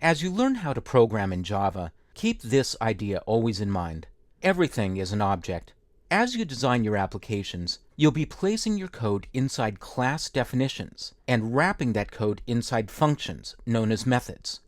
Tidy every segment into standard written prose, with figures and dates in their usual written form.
As you learn how to program in Java, keep this idea always in mind. Everything is an object. As you design your applications, you'll be placing your code inside class definitions and wrapping that code inside functions known as methods.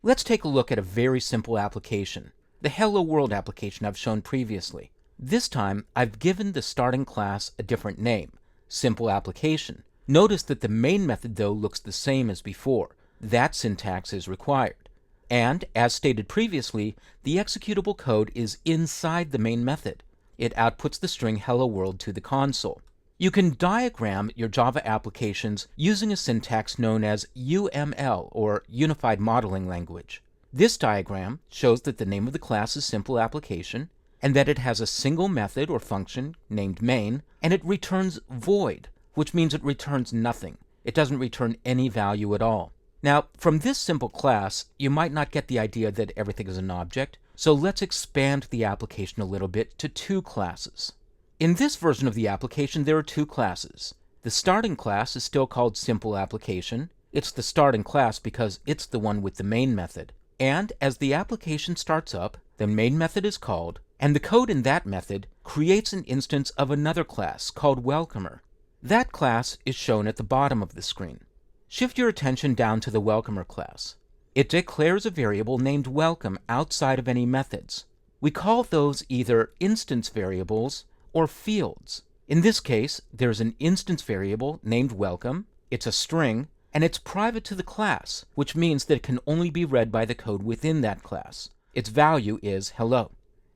Let's take a look at a very simple application, the Hello World application I've shown previously. This time, I've given the starting class a different name, Simple Application. Notice that the main method, though, looks the same as before. That syntax is required. And, as stated previously, the executable code is inside the main method. It outputs the string Hello World to the console. You can diagram your Java applications using a syntax known as UML, or Unified Modeling Language. This diagram shows that the name of the class is Simple Application, and that it has a single method or function named main, and it returns void, which means it returns nothing. It doesn't return any value at all. Now, from this simple class, you might not get the idea that everything is an object, so let's expand the application a little bit to two classes. In this version of the application, there are two classes. The starting class is still called Simple Application. It's the starting class because it's the one with the main method. And as the application starts up, the main method is called, and the code in that method creates an instance of another class called Welcomer. That class is shown at the bottom of the screen. Shift your attention down to the Welcomer class. It declares a variable named Welcome outside of any methods. We call those either instance variables or fields. In this case, there's an instance variable named Welcome, it's a string, and it's private to the class, which means that it can only be read by the code within that class. Its value is hello.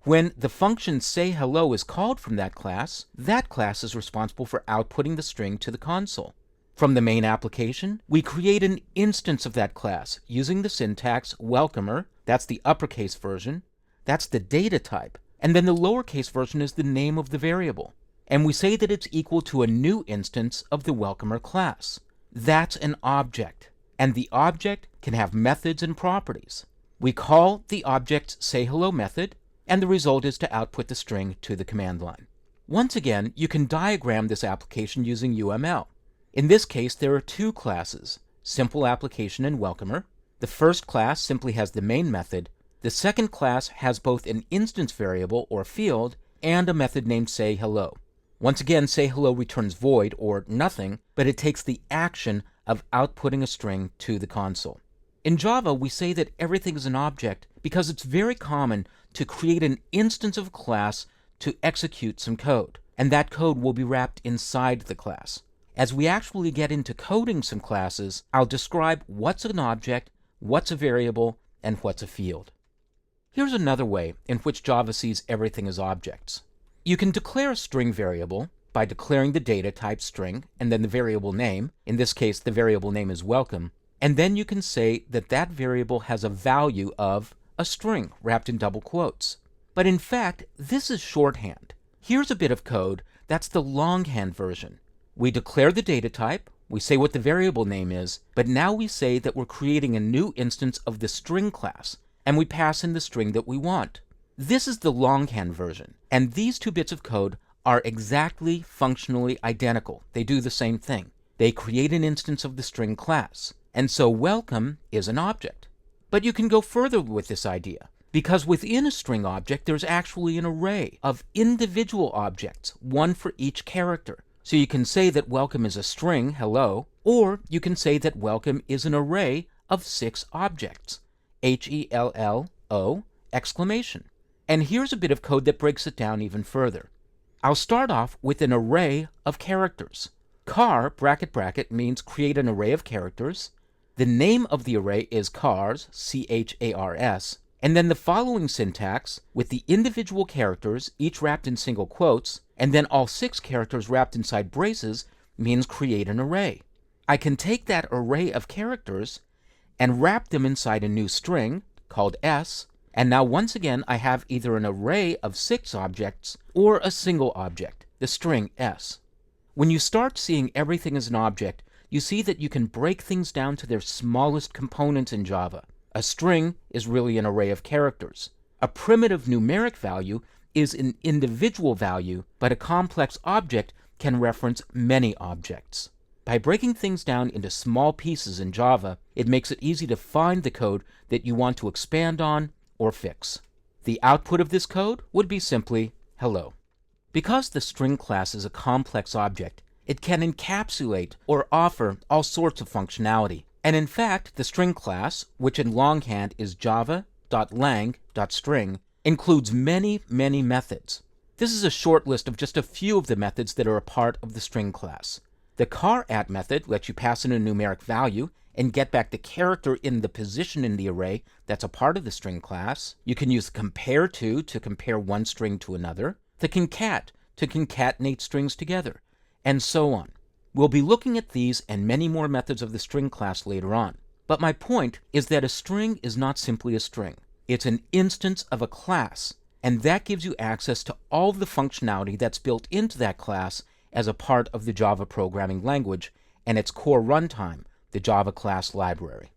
When the function sayHello is called from that class is responsible for outputting the string to the console. From the main application, we create an instance of that class using the syntax welcomer, that's the uppercase version, that's the data type, and then the lowercase version is the name of the variable. And we say that it's equal to a new instance of the welcomer class. That's an object, and the object can have methods and properties. We call the object's sayHello method, and the result is to output the string to the command line. Once again, you can diagram this application using UML. In this case, there are two classes, Simple Application and Welcomer. The first class simply has the main method. The second class has both an instance variable or field and a method named sayHello. Once again, sayHello returns void or nothing, but it takes the action of outputting a string to the console. In Java, we say that everything is an object because it's very common to create an instance of a class to execute some code, and that code will be wrapped inside the class. As we actually get into coding some classes, I'll describe what's an object, what's a variable, and what's a field. Here's another way in which Java sees everything as objects. You can declare a string variable by declaring the data type string and then the variable name. In this case, the variable name is welcome. And then you can say that that variable has a value of a string wrapped in double quotes. But in fact, this is shorthand. Here's a bit of code that's the longhand version. We declare the data type, we say what the variable name is, but now we say that we're creating a new instance of the string class, and we pass in the string that we want. This is the longhand version, and these two bits of code are exactly functionally identical. They do the same thing. They create an instance of the string class, and so welcome is an object. But you can go further with this idea, because within a string object there's actually an array of individual objects, one for each character. So you can say that welcome is a string, hello, or you can say that welcome is an array of 6 objects, HELLO, exclamation. And here's a bit of code that breaks it down even further. I'll start off with an array of characters. Char, bracket bracket, means create an array of characters. The name of the array is chars, C-H-A-R-S, and then the following syntax, with the individual characters, each wrapped in single quotes, and then all 6 characters wrapped inside braces, means create an array. I can take that array of characters and wrap them inside a new string, called S, and now once again I have either an array of 6 objects or a single object, the string S. When you start seeing everything as an object, you see that you can break things down to their smallest components in Java. A string is really an array of characters. A primitive numeric value is an individual value, but a complex object can reference many objects. By breaking things down into small pieces in Java, it makes it easy to find the code that you want to expand on or fix. The output of this code would be simply hello. Because the string class is a complex object, it can encapsulate or offer all sorts of functionality. And in fact, the string class, which in longhand is java.lang.string, includes many, many methods. This is a short list of just a few of the methods that are a part of the string class. The char@at method lets you pass in a numeric value and get back the character in the position in the array that's a part of the string class. You can use compare to compare one string to another, the concat to concatenate strings together, and so on. We'll be looking at these and many more methods of the string class later on. But my point is that a string is not simply a string. It's an instance of a class, and that gives you access to all of the functionality that's built into that class as a part of the Java programming language and its core runtime, the Java class library.